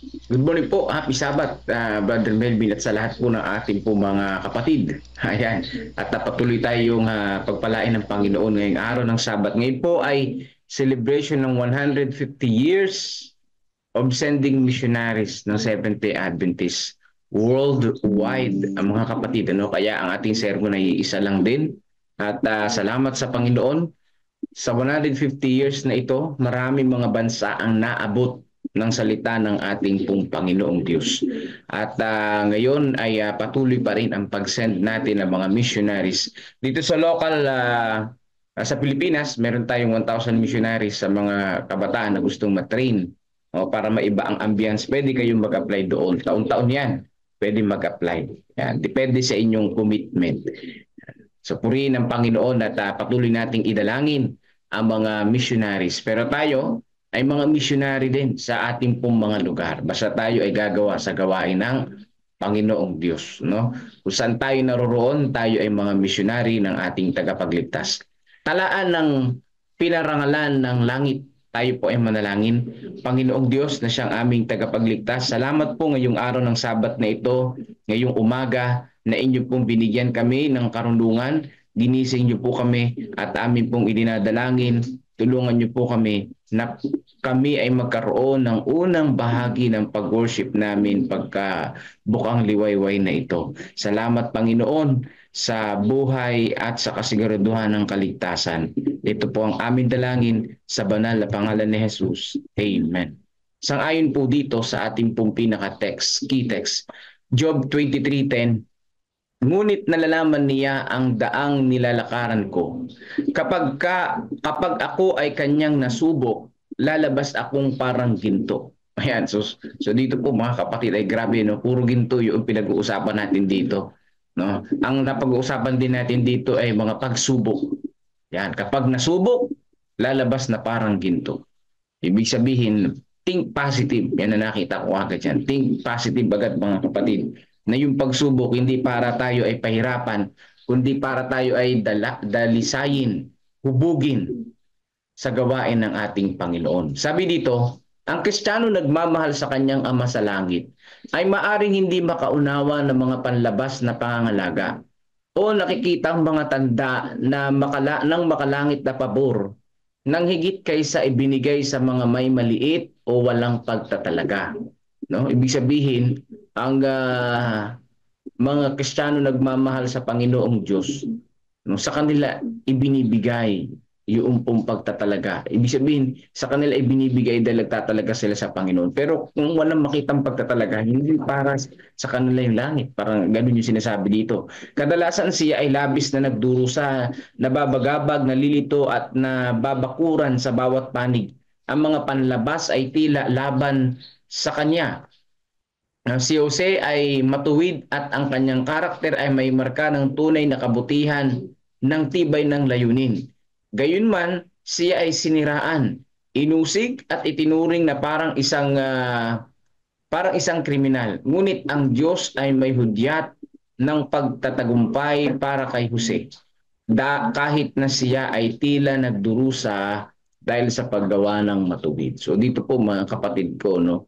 Good morning po, happy Sabbath, Brother Melvin at sa lahat po ng ating po mga kapatid. Ayan, at patuloy tayong pagpalain ng Panginoon ngayong araw ng Sabbath. Ngayon po ay celebration ng 150 years of sending missionaries ng Seventh-day Adventist worldwide, ang mga kapatid. Ano? Kaya ang ating sermon ay isa lang din. At salamat sa Panginoon. Sa 150 years na ito, maraming mga bansa ang naabot ng salita ng ating pong Panginoong Diyos. At ngayon ay patuloy pa rin ang pag-send natin ng mga missionaries. Dito sa local, sa Pilipinas, meron tayong 1,000 missionaries sa mga kabataan na gustong matrain para maiba ang ambience. Pwede kayong mag-apply doon. Taon-taon yan. Pwede mag-apply. Yan. Depende sa inyong commitment. So purihin ng Panginoon at patuloy nating idalangin ang mga missionaries. Pero tayo ay mga missionary din sa ating pong mga lugar. Basta tayo ay gagawa sa gawain ng Panginoong Diyos. No? Kung saan tayo naroroon, tayo ay mga missionary ng ating tagapagligtas. Talaan ng pinarangalan ng langit. Tayo po ay manalangin. Panginoong Diyos na siyang aming tagapagligtas. Salamat po ngayong araw ng Sabat na ito, ngayong umaga, na inyo pong binigyan kami ng karunungan. Ginising niyo po kami at amin pong idinadalangin. Tulungan niyo po kami na kami ay magkaroon ng unang bahagi ng pag-worship namin pagka bukang liwayway na ito. Salamat Panginoon sa buhay at sa kasiguraduhan ng kaligtasan. Ito po ang aming dalangin sa banal na pangalan ni Jesus. Amen. Sang-ayon po dito sa ating pong pinaka-text, key text, Job 23:10, ngunit nalalaman niya ang daang nilalakaran ko. Kapag ako ay kanyang nasubok, lalabas akong parang ginto. Ayan, so dito po mga kapatid ay grabe, no? Puro ginto yung pinag-uusapan natin dito. No? Ang napag-uusapan din natin dito ay mga pagsubok. Yan, kapag nasubok, lalabas na parang ginto. Ibig sabihin, think positive. Yan na nakita ko agad yan. Think positive agad mga kapatid, na yung pagsubok hindi para tayo ay pahirapan, kundi para tayo ay dalisayin, hubugin sa gawain ng ating Panginoon. Sabi dito, ang Kristiyano nagmamahal sa kanyang Ama sa langit ay maaring hindi makaunawa ng mga panlabas na pangangalaga o nakikita ang mga tanda na ng makalangit na pabor nang higit kaysa ibinigay sa mga may maliit o walang pagtatalaga. No? Ibig sabihin, ang mga Kristiyano nagmamahal sa Panginoong Diyos, no? Sa kanila ibinibigay yung pagtatalaga. Ibig sabihin, sa kanila ibinibigay dahil nagtatalaga sila sa Panginoon. Pero kung walang makitang pagtatalaga, hindi para sa kanila yung langit. Parang ganun yung sinasabi dito. Kadalasan siya ay labis na nagdurusa, nababagabag, nalilito at nababakuran sa bawat panig. Ang mga panlabas ay tila laban sa kanya. Si Jose ay matuwid at ang kanyang karakter ay may marka ng tunay na kabutihan ng tibay ng layunin. Gayunman, siya ay siniraan, inusig at itinuring na parang isang kriminal. Ngunit ang Diyos ay may hudyat ng pagtatagumpay para kay Jose. Kahit na siya ay tila nagdurusa dahil sa paggawa ng matuwid. So dito po mga kapatid ko, no,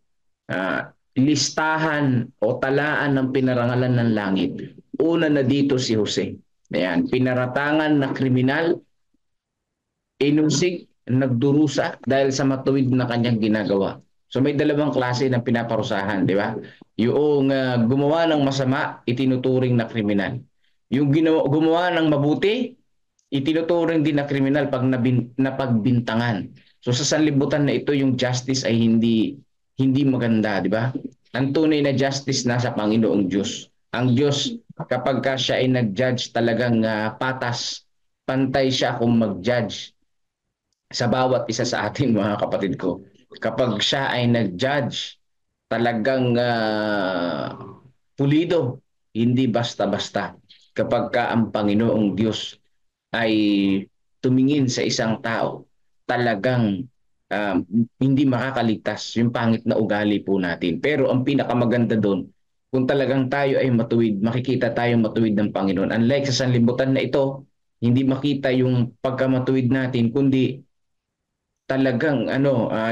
listahan o talaan ng pinarangalan ng langit. Una na dito si Jose. Ayan, pinaratangan na kriminal, inusig, nagdurusa dahil sa matuwid na kanyang ginagawa. So may dalawang klase ng pinaparusahan, di ba? Yung gumawa ng masama, itinuturing na kriminal. Yung gumawa ng mabuti, itinuturing din na kriminal pag napagbintangan. So sa sanlibutan na ito, yung justice ay hindi maganda, di ba? Ang tunay na justice nasa Panginoong Diyos. Ang Diyos, kapag siya ay nag-judge, talagang patas, pantay siya kung mag-judge sa bawat isa sa atin, mga kapatid ko. Kapag siya ay nag-judge, talagang pulido, hindi basta-basta. Kapag ang Panginoong Diyos ay tumingin sa isang tao, talagang hindi makakaligtas yung pangit na ugali po natin. Pero ang pinakamaganda doon, kung talagang tayo ay matuwid, makikita tayong matuwid ng Panginoon. Unlike sa sanlibutan na ito, hindi makita yung pagkamatuwid natin, kundi talagang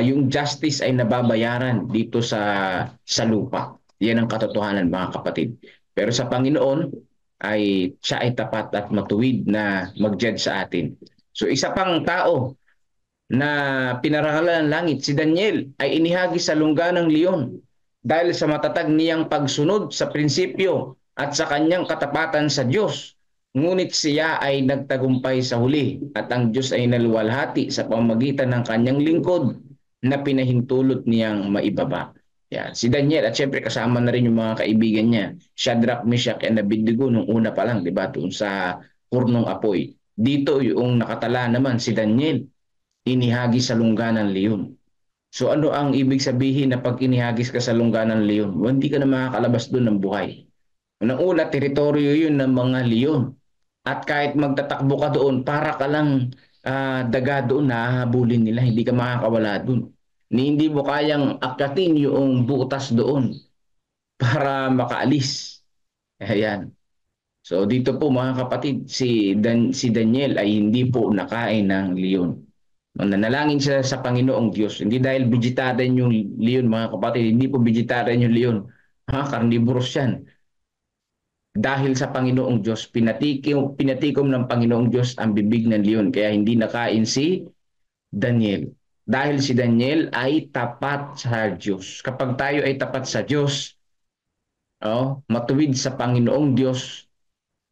yung justice ay nababayaran dito sa lupa. Yan ang katotohanan, mga kapatid. Pero sa Panginoon ay siya ay tapat at matuwid na mag-judge sa atin. So isa pang tao na pinarangalan ng langit, si Daniel, ay inihagi sa lungga ng leon dahil sa matatag niyang pagsunod sa prinsipyo at sa kanyang katapatan sa Diyos. Ngunit siya ay nagtagumpay sa huli at ang Diyos ay naluwalhati sa pamamagitan ng kanyang lingkod na pinahintulot niyang maibaba. Yan. Si Daniel at syempre kasama na rin yung mga kaibigan niya, Shadrach, Meshach, and Abednego nung una pa lang, di ba, doon sa kurnong apoy. Dito yung nakatala naman si Daniel, inihagi sa lungga ng leon. So ano ang ibig sabihin na pag inihagis ka sa lungga ng leon? Hindi ka na makakalabas doon ng buhay. Unang-una, teritoryo yun ng mga leon. At kahit magtatakbo ka doon, para ka lang daga doon, nahahabulin nila, hindi ka makakawala doon. Hindi mo kayang akyatin yung butas doon para makaalis. Ayan. So dito po mga kapatid, si Daniel ay hindi po nakain ng leon. Nanalangin siya sa Panginoong Diyos. Hindi dahil vegetarian yung leon, mga kapatid. Hindi po vegetarian yung leon. Carnivorous yan. Dahil sa Panginoong Diyos, pinatikom ng Panginoong Diyos ang bibig ng leon. Kaya hindi nakain si Daniel. Dahil si Daniel ay tapat sa Diyos. Kapag tayo ay tapat sa Diyos, matuwid sa Panginoong Diyos,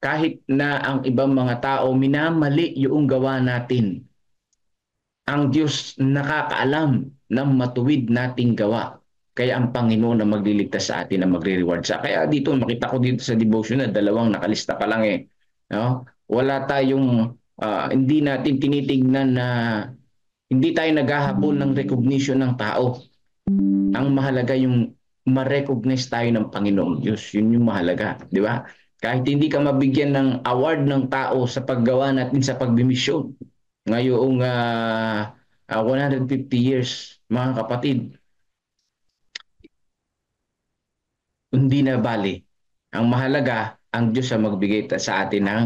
kahit na ang ibang mga tao minamali yung gawa natin, ang Diyos nakakaalam ng matuwid nating gawa. Kaya ang Panginoon na magliligtas sa atin na magre-reward sa. Kaya dito, makita ko dito sa devotion na dalawang nakalista pa lang eh. No? Wala tayong, hindi natin tinitignan na, hindi tayo naghahabol ng recognition ng tao. Ang mahalaga yung ma-recognize tayo ng Panginoong Diyos. Yun yung mahalaga. Di ba? Kahit hindi ka mabigyan ng award ng tao sa paggawa natin sa pagbimisyon. Ngayong 150 years, mga kapatid, hindi na bali. Ang mahalaga, ang Diyos ang magbigay sa atin ng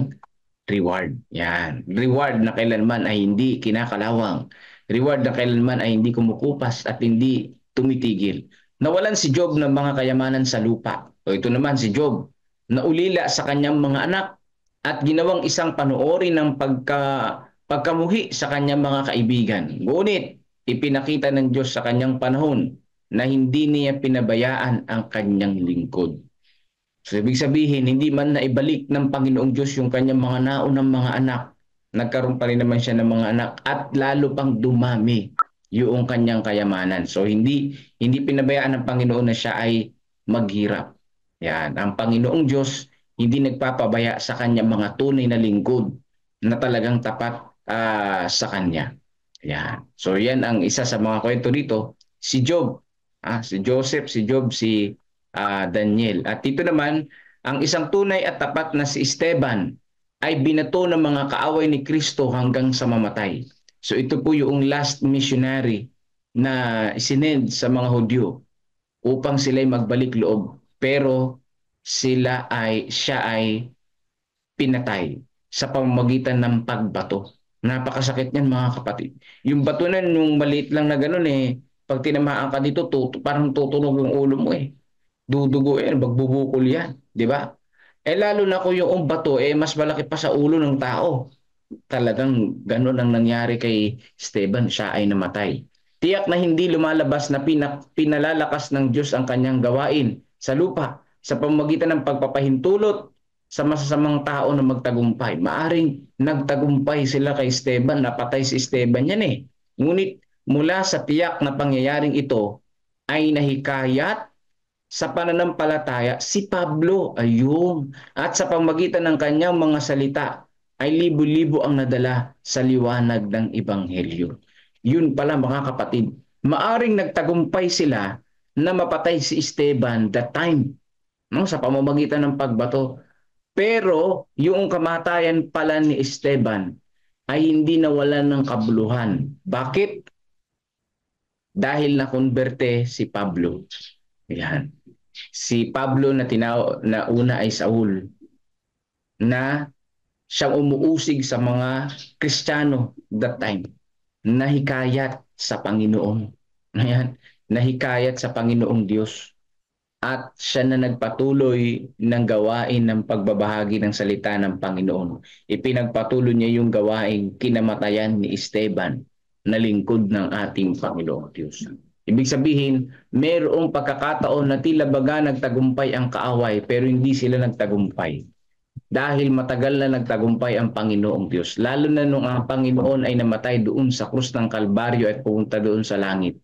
reward. Yan. Reward na kailanman ay hindi kinakalawang. Reward na kailanman ay hindi kumukupas at hindi tumitigil. Nawalan si Job ng mga kayamanan sa lupa. O ito naman si Job, naulila sa kanyang mga anak at ginawang isang panuori ng pagkamuhi sa kanyang mga kaibigan. Ngunit ipinakita ng Diyos sa kanyang panahon na hindi niya pinabayaan ang kanyang lingkod. So ibig sabihin, hindi man naibalik ng Panginoong Diyos yung kanyang mga naunang mga anak. Nagkaroon pa rin naman siya ng mga anak at lalo pang dumami yung kanyang kayamanan. So hindi pinabayaan ng Panginoon na siya ay maghirap. Yan, ang Panginoong Diyos hindi nagpapabaya sa kanyang mga tunay na lingkod na talagang tapat sa kanya. Yan. So yan ang isa sa mga kwento dito. Si Job, si Joseph, si Job, si Daniel. At dito naman, ang isang tunay at tapat na si Esteban ay binato ng mga kaaway ni Kristo hanggang sa mamatay. So ito po yung last missionary na isinend sa mga Hudyo upang sila'y magbalik loob. Pero siya ay pinatay sa pamamagitan ng pagbato. Napakasakit niyan, mga kapatid. Yung bato na yung maliit lang na gano'n pag tinamaan ka dito, parang tutunog yung ulo mo Dudugo magbubukol yan, di ba? Lalo na kung yung bato mas malaki pa sa ulo ng tao. Talagang gano'n ang nangyari kay Esteban, siya ay namatay. Tiyak na hindi lumalabas na pinalalakas ng Diyos ang kanyang gawain sa lupa sa pamamagitan ng pagpapahintulot sa masasamang tao na magtagumpay. Maaring nagtagumpay sila kay Esteban, napatay si Esteban yan Ngunit mula sa tiyak na pangyayaring ito ay nahikayat sa pananampalataya si Pablo. Ayun. At sa pamamagitan ng kanyang mga salita ay libo-libo ang nadala sa liwanag ng Ebanghelyo. Yun pala, mga kapatid, maaring nagtagumpay sila na mapatay si Esteban that time, sa pamamagitan ng pagbato. Pero yung kamatayan pala ni Esteban ay hindi nawalan ng kabuluhan. Bakit? Dahil nakonberte si Pablo. Yan. Si Pablo na una ay Saul, na siyang umuusig sa mga Kristiyano that time, na hikayat sa Panginoon. Ayan, nahikayat sa Panginoong Diyos. At siya na nagpatuloy ng gawain ng pagbabahagi ng salita ng Panginoon. Ipinagpatuloy niya yung gawain kinamatayan ni Esteban na lingkod ng ating Panginoong Diyos. Ibig sabihin, mayroong pagkakataon na tila baga nagtagumpay ang kaaway pero hindi sila nagtagumpay. Dahil matagal na nagtagumpay ang Panginoong Diyos. Lalo na nung ang Panginoon ay namatay doon sa krus ng Kalbaryo at pumunta doon sa langit.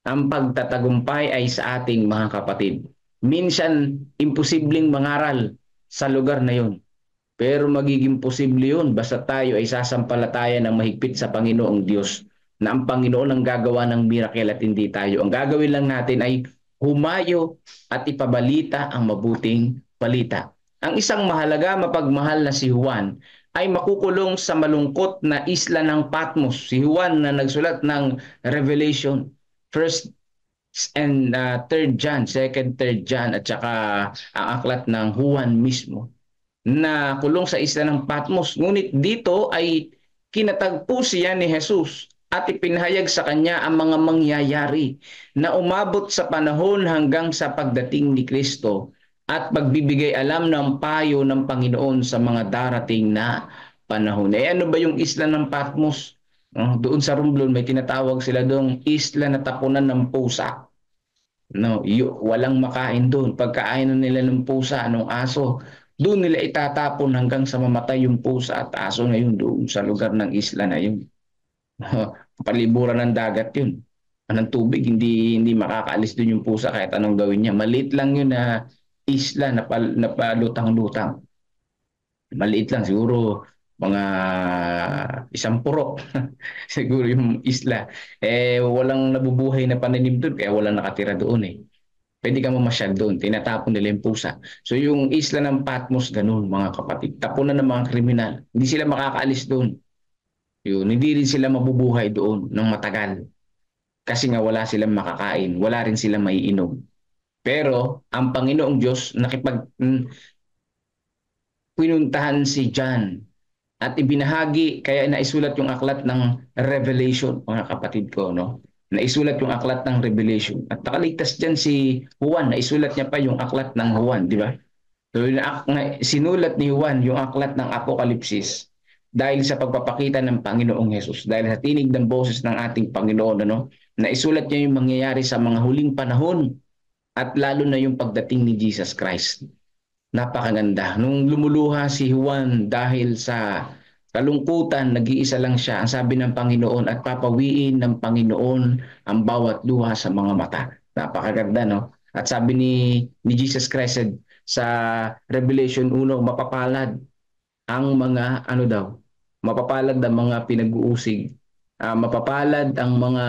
Ang pagtatagumpay ay sa ating mga kapatid. Minsan, imposibleng mangaral sa lugar na yun. Pero magiging posible yun basta tayo ay sasampalataya ng mahigpit sa Panginoong Diyos na ang Panginoon ang gagawa ng miracle at hindi tayo. Ang gagawin lang natin ay humayo at ipabalita ang mabuting balita. Ang isang mahalaga, mapagmahal na si Juan ay makukulong sa malungkot na isla ng Patmos. Si Juan na nagsulat ng Revelation, First and Third John, Second, Third John, at saka ang aklat ng Juan mismo na kulong sa isla ng Patmos. Ngunit dito ay kinatagpo siya ni Jesus at ipinahayag sa kanya ang mga mangyayari na umabot sa panahon hanggang sa pagdating ni Kristo at pagbibigay alam ng payo ng Panginoon sa mga darating na panahon. Ano ba yung isla ng Patmos? Doon sa Romblon may tinatawag sila doong isla na tapunan ng pusa. No, walang makain doon. Pagkain nila ng pusa, ng aso, doon nila itatapon hanggang sa mamatay yung pusa at aso na yun doon sa lugar ng isla na yun. Paliburan ng dagat yun. Ng tubig, hindi makakaalis doon yung pusa kahit anong gawin niya. Maliit lang yun na isla na palutang-lutang. Maliit lang, siguro mga isang purok. Siguro yung isla. Walang nabubuhay na pananim doon, kaya walang nakatira doon eh. Pwede ka mamasyal doon, tinatapon nila yung pusa. So yung isla ng Patmos, ganun mga kapatid. Tapunan ng mga kriminal. Hindi sila makakaalis doon. Hindi rin sila mabubuhay doon ng matagal. Kasi nga wala silang makakain, wala rin silang maiinom. Pero ang Panginoong Diyos pinuntahan si John at ibinahagi, kaya naisulat yung aklat ng Revelation, mga kapatid ko, no? Naisulat yung aklat ng Revelation. At nakaligtas dyan si Juan, naisulat niya pa yung aklat ng Juan, di ba? So, sinulat ni Juan yung aklat ng Apokalipsis dahil sa pagpapakita ng Panginoong Hesus, dahil sa tinig ng boses ng ating Panginoon, ano? Naisulat niya yung mangyayari sa mga huling panahon at lalo na yung pagdating ni Jesus Christ. Napakaganda. Nung lumuluha si Juan dahil sa kalungkutan, nag-iisa lang siya. Ang sabi ng Panginoon at papawiin ng Panginoon ang bawat luha sa mga mata. Napakaganda, no? At sabi ni Jesus Christ sa Revelation 1, mapapalad ang mga mapapalad ang mga pinag-uusig. Mapapalad ang mga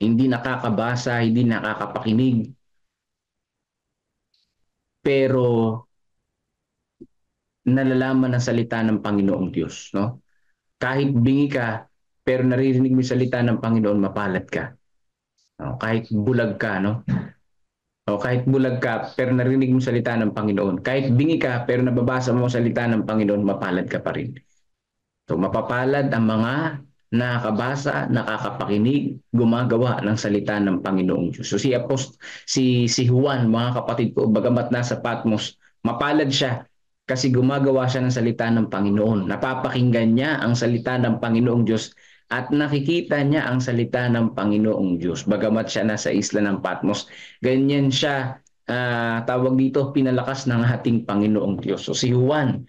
hindi nakakabasa, hindi nakakapakinig, pero nalalaman ang salita ng Panginoong Diyos, no? Kahit bingi ka, pero naririnig mo yung salita ng Panginoon, mapalad ka. No? Kahit bulag ka, no? O kahit bulag ka, pero narinig mo yung salita ng Panginoon. Kahit bingi ka, pero nababasa mo ang salita ng Panginoon, mapalad ka pa rin. So mapapalad ang mga nakakabasa, nakakapakinig, gumagawa ng salita ng Panginoong Diyos. So si Juan, mga kapatid ko, bagamat nasa Patmos, mapalad siya kasi gumagawa siya ng salita ng Panginoon. Napapakinggan niya ang salita ng Panginoong Diyos at nakikita niya ang salita ng Panginoong Diyos. Bagamat siya nasa isla ng Patmos, ganyan siya, tawag dito, pinalakas ng ating Panginoong Diyos. So si Juan,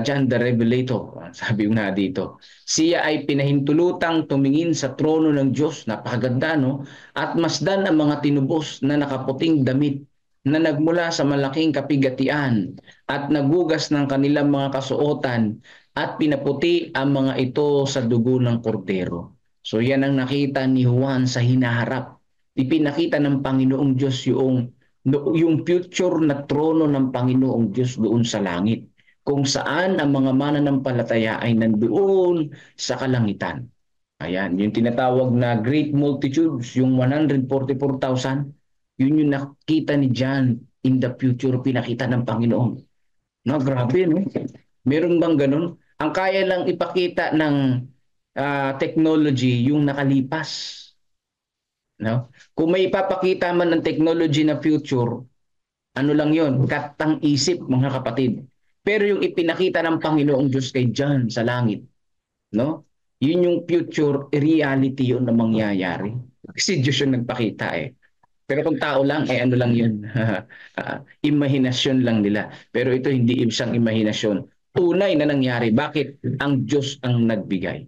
John the Revelator, sabi nga dito, siya ay pinahintulutang tumingin sa trono ng Diyos, napakaganda, no? At masdan ang mga tinubos na nakaputing damit na nagmula sa malaking kapigatian at nagugas ng kanilang mga kasuotan at pinaputi ang mga ito sa dugo ng kordero. So yan ang nakita ni Juan sa hinaharap. Ipinakita ng Panginoong Diyos yung future na trono ng Panginoong Diyos doon sa langit, kung saan ang mga mananampalataya ay nandoon sa kalangitan. Ayan, yung tinatawag na great multitudes, yung 144,000, yun yung nakita ni John in the future, pinakita ng Panginoon. No, grabe, no? Meron bang ganun? Ang kaya lang ipakita ng technology yung nakalipas. No? Kung may ipapakita man ng technology na future, ano lang yon, katang isip mga kapatid. Pero yung ipinakita ng Panginoong Diyos kay John sa langit, no? Yun yung future reality yun na mangyayari. Kasi Diyos yung nagpakita eh. Pero kung tao lang, eh ano lang yun? Imahinasyon lang nila. Pero ito hindi isang imahinasyon. Tunay na nangyari. Bakit? Ang Diyos ang nagbigay.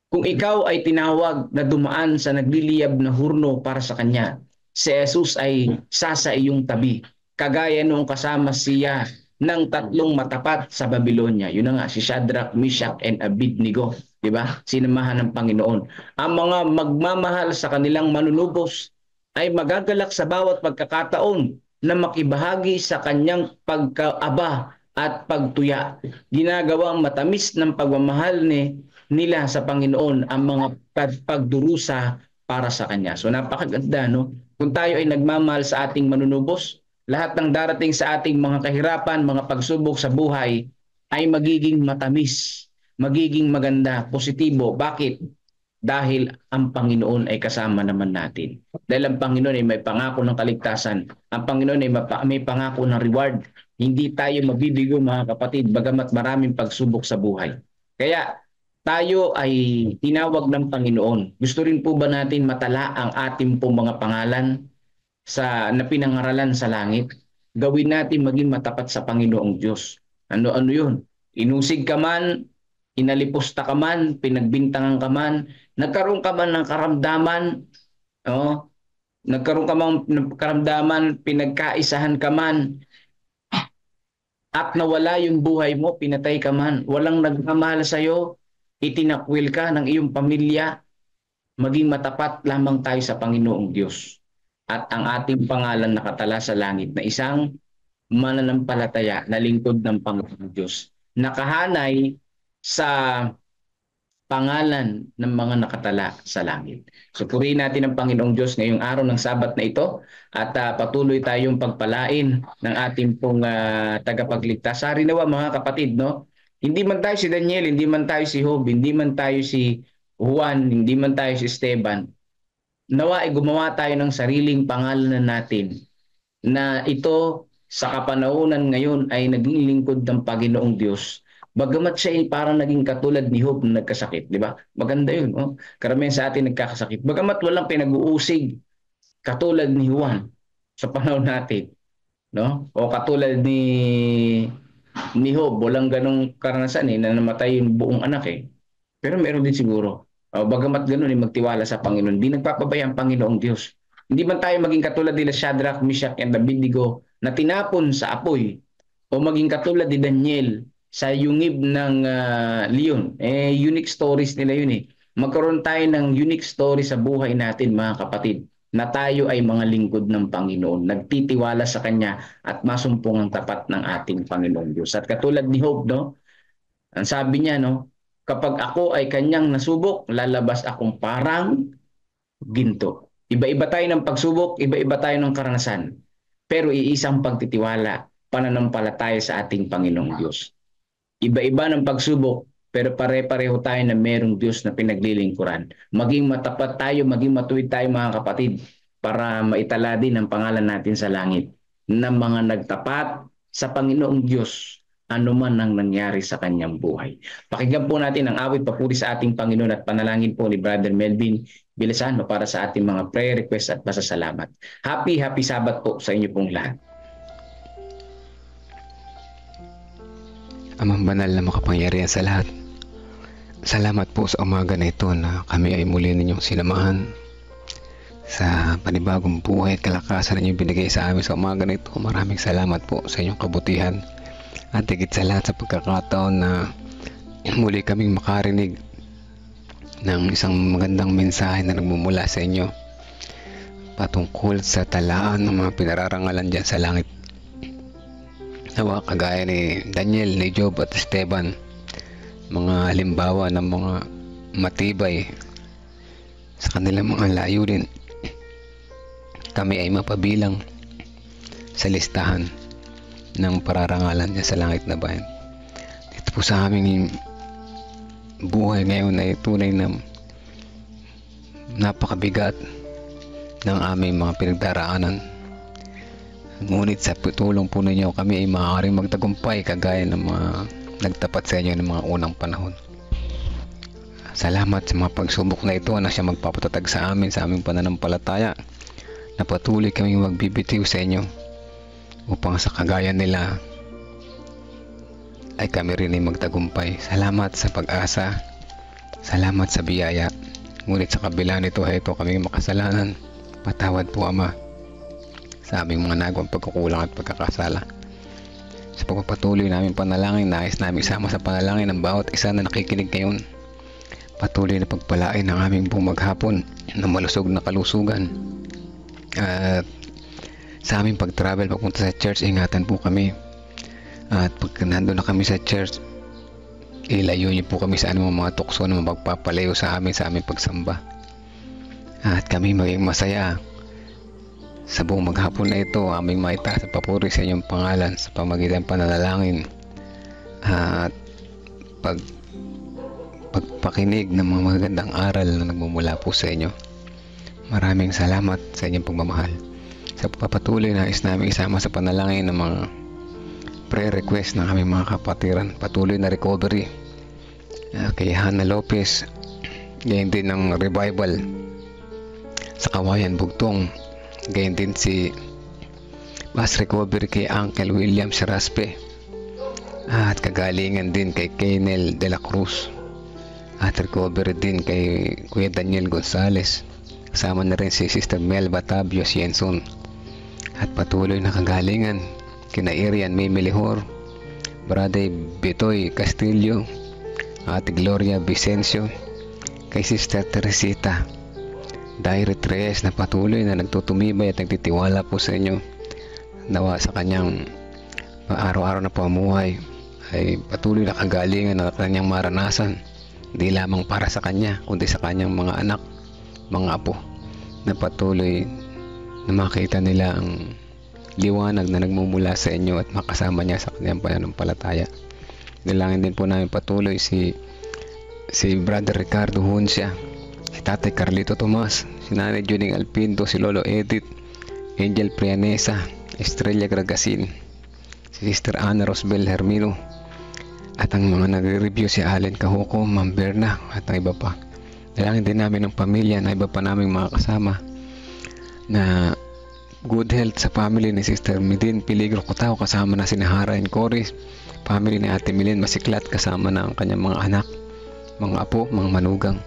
Kung ikaw ay tinawag na dumaan sa nagliliyab na hurno para sa Kanya, si Jesus ay sasa iyong tabi. Kagaya noong kasama siya ng tatlong matapat sa Babylonia. Yun na nga, si Shadrach, Meshach, and Abednego. Diba? Sinamahan ng Panginoon. Ang mga magmamahal sa kanilang manunubos ay magagalak sa bawat pagkakataon na makibahagi sa kanyang pagkaaba at pagtuya. Ginagawang matamis ng pagmamahal nila sa Panginoon ang mga pagdurusa para sa Kanya. So napakaganda, no? Kung tayo ay nagmamahal sa ating manunubos, lahat ng darating sa ating mga kahirapan, mga pagsubok sa buhay ay magiging matamis, magiging maganda, positibo. Bakit? Dahil ang Panginoon ay kasama naman natin. Dahil ang Panginoon ay may pangako ng kaligtasan. Ang Panginoon ay may pangako ng reward. Hindi tayo mabibigo mga kapatid, bagamat maraming pagsubok sa buhay. Kaya tayo ay tinawag ng Panginoon. Gusto rin po ba natin matala ang ating pong mga pangalan na pinangaralan sa langit? Gawin natin maging matapat sa Panginoong Diyos. Ano yun? Inusig ka man, inalipusta ka man, pinagbintangan ka man, nagkaroon ka man ng karamdaman, nagkaroon ka man ng karamdaman, pinagkaisahan ka man, at nawala yung buhay mo, pinatay ka man, walang nagmamahal sa iyo, itinakwil ka ng iyong pamilya, maging matapat lamang tayo sa Panginoong Diyos. At ang ating pangalan nakatala sa langit na isang mananampalataya na lingkod ng Panginoong Diyos. Nakahanay sa pangalan ng mga nakatala sa langit. So purihin natin ang Panginoong Diyos ngayong araw ng Sabat na ito at patuloy tayong pagpalain ng ating pong tagapagligtas. Sari nawa mga kapatid, no? Hindi man tayo si Daniel, hindi man tayo si Job, hindi man tayo si Juan, hindi man tayo si Esteban. Nawa ay gumawa tayo ng sariling pangalan natin na ito sa kapanahunan ngayon ay naging lingkod ng Panginoong Diyos. Bagamat siya ay parang naging katulad ni Job na nagkasakit, di ba? Maganda yun, no? Karamihan sa atin nagkakasakit. Bagamat walang pinag-uusig katulad ni Juan sa panahon natin, no? O katulad ni Job, walang ganong karanasan na namatay yung buong anak eh. Pero meron din siguro. Bagamat gano'n magtiwala sa Panginoon. Hindi nagpapabaya ang Panginoong Diyos. Hindi man tayo maging katulad nila Shadrach, Meshach, and Abednego na tinapon sa apoy o maging katulad ni Daniel sa yungib ng leon. Unique stories nila yun eh. Magkaroon tayo ng unique story sa buhay natin mga kapatid na tayo ay mga lingkod ng Panginoon, nagtitiwala sa Kanya at masumpong ang tapat ng ating Panginoong Diyos. At katulad ni Job, no? Ang sabi niya, no? Kapag ako ay Kanyang nasubok, lalabas akong parang ginto. Iba-iba tayo ng pagsubok, iba-iba tayo ng karanasan. Pero iisang pagtitiwala, pananampalataya sa ating Panginoong Diyos. Iba-iba ng pagsubok, pero pare-pareho tayo na merong Diyos na pinaglilingkuran. Maging matapat tayo, maging matuwid tayo mga kapatid para maitala din ang pangalan natin sa langit na mga nagtapat sa Panginoong Diyos anuman ang nangyari sa kanyang buhay. Pakinggan po natin ang awit papuri sa ating Panginoon at panalangin po ni Brother Melvin Bilasano para sa ating mga prayer request at pasasalamat. Happy Sabat po sa inyo pong lahat. Amang banal na makapangyarihan sa lahat, salamat po sa umaga na ito na kami ay muli ninyong sinamahan sa panibagong buhay at kalakasan na inyong binigay sa amin sa umaga na ito. Maraming salamat po sa inyong kabutihan at higit sa lahat sa pagkakataon na muli kaming makarinig ng isang magandang mensahe na nagmumula sa inyo patungkol sa talaan ng mga pinararangalan dyan sa langit. Nawa kagaya ni Daniel, ni Job at Esteban, mga halimbawa ng mga matibay sa kanilang mga layunin, kami ay mapabilang sa listahan ng pararangalan niya sa langit na bayan. Dito po sa aming buhay ngayon ay tunay na napakabigat ng aming mga pinagdaraanan. Ngunit sa tulong po ninyo, kami ay maaaring magtagumpay kagaya ng mga nagtapat sa inyo ng mga unang panahon. Salamat sa mga pagsubok na ito na siya magpapatatag sa amin, sa aming pananampalataya, na patuloy kaming magbibitiw sa inyo upang sa kagaya nila ay kami rin ay magtagumpay. Salamat sa pag-asa, salamat sa biyaya. Ngunit sa kabila nito ay ito kaming makasalanan. Patawad po, Ama, sa aming mga nagawang pagkukulang at pagkakasala. Sa pagpapatuloy namin panalangin, nais namin isama sa panalangin ng bawat isa na nakikinig ngayon. Patuloy na pagpalain ang aming buong maghapon na malusog na kalusugan. At sa aming pag-travel papunta sa church, ingatan po kami. At pag nandun na kami sa church, ilayo niyo po kami sa anumang mga tukso na magpapalayo sa aming pagsamba. At kami maging masaya sa buong maghapon na ito, aming maitaas sa papuri sa inyong pangalan sa pamagitan pananalangin at pagpakinig ng mga magagandang aral na nagmumula po sa inyo. Maraming salamat sa inyong pagmamahal. Sa pagpapatuloy, nais namin isama sa panalangin ng mga prayer request ng aming mga kapatiran. Patuloy na recovery kay Hannah Lopez, gayon din ng revival sa Kawayan Bugtong, gayon din si fast recovery kay Uncle William Seraspe, at kagalingan din kay Kenel de la Cruz, at recovery din kay Kuya Daniel Gonzales. Kasama na rin si Sister Mel Batabio Sienson, at patuloy na kagalingan kina Irian May Melihor, Brother Betoy Castillo, Ate Gloria Vicencio, kay Sister Teresita Dairet Reyes na patuloy na nagtutumibay at nagtitiwala po sa inyo. Nawa sa kanyang araw-araw na pamumuhay ay patuloy na kagalingan na kanyang maranasan, hindi lamang para sa kanya kundi sa kanyang mga anak, mga apo, na patuloy na makita nila ang liwanag na nagmumula sa inyo at makasama niya sa kanyang pananampalataya. Dalangin din po namin patuloy si Brother Ricardo Huncia, si Tatay Carlito Tomas, si Nanay Juning Alpindo, si Lolo Edith, Angel Prianesa, Estrella Gragasin, si Sister Ana Rosbel Hermino, at ang mga nagre-review si Allen Cahuco, Ma'am Berna, at ang iba pa. Dalangin din namin ng pamilya na iba pa naming mga kasama, na good health sa family ni Sister Midin Piligro Cotao, kasama na si Nahara and Cory, family ni Ate Milin Masiklat, kasama na ang kanyang mga anak, mga apo, mga manugang.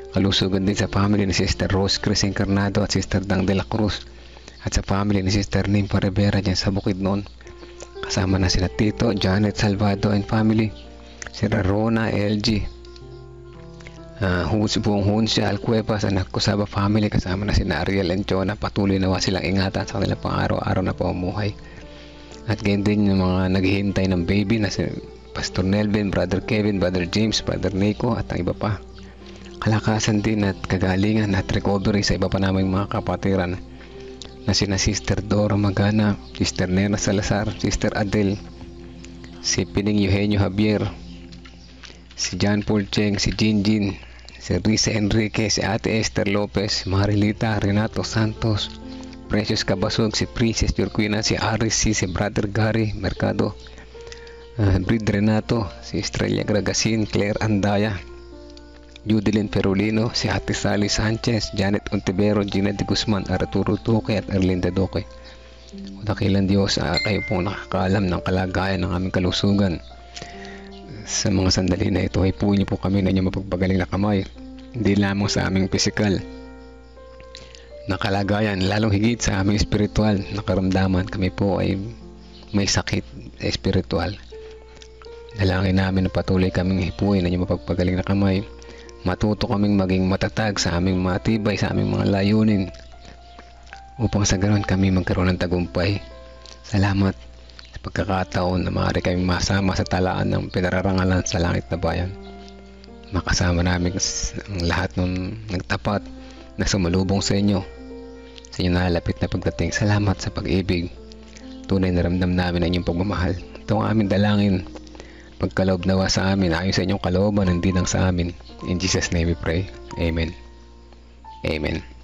Kalusugan din sa family ni Sister Rose Chris Encarnado at Sister Dang de la Cruz, at sa family ni Sister Nimpa Rivera dyan sa Bukidnon, kasama na sila Tito Janet Salvado and family, si Rona LG, buong Hunsya Alcuevas, anak ko Saba family, kasama na sina Ariel and Chona. Patuloy nawa silang ingatan sa kanilang pang araw-araw na pamumuhay. At ganyan din yung mga naghihintay ng baby na si Pastor Nelvin, Brother Kevin, Brother James, Brother Nico, at ang iba pa. Kalakasan din at kagalingan at recovery sa iba pa naming mga kapatiran na sina Sister Dora Magana, Sister Nena Salazar, Sister Adel, si Pining Eugenio Javier, si John Paul Cheng, si Jinjin, si Risa Enrique, si Ate Esther Lopez, Marilita Renato Santos, Precious Cabasog, si Princess Jurquina, si Aris, si Brother Gary Mercado, Brid Renato, si Estrella Gragasin, Claire Andaya, Judilyn Perolino, si Ate Sally Sanchez, Janet Ontivero, Gina de Guzman, Arturo Duque, at Erlinda Duque. O dakilang Diyos, kayo po nakakaalam ng kalagayan ng aming kalusugan. Sa mga sandali na ito ay punin niyo po kami na inyong mapagpagaling na kamay, hindi lamang sa aming pisikal na kalagayan, lalong higit sa aming espiritual na karamdaman. Kami po ay may sakit espiritual. Dalangin namin na patuloy kaming hipuin na inyong mapagpagaling na kamay, matuto kaming maging matatag sa aming matibay, sa aming mga layunin, upang sa ganoon kami magkaroon ng tagumpay. Salamat sa pagkakataon na maaari kaming masama sa talaan ng pinararangalan sa langit na bayan. Makasama namin ang lahat ng nagtapat na sumalubong sa inyo, sa inyong nalapit na pagdating. Salamat sa pag-ibig. Tunay na ramdam namin ang inyong pagmamahal. Ito ang aming dalangin pagkaloob nawa sa amin ayon sa inyong kalooban, hindi lang sa amin. In Jesus' name we pray. Amen. Amen.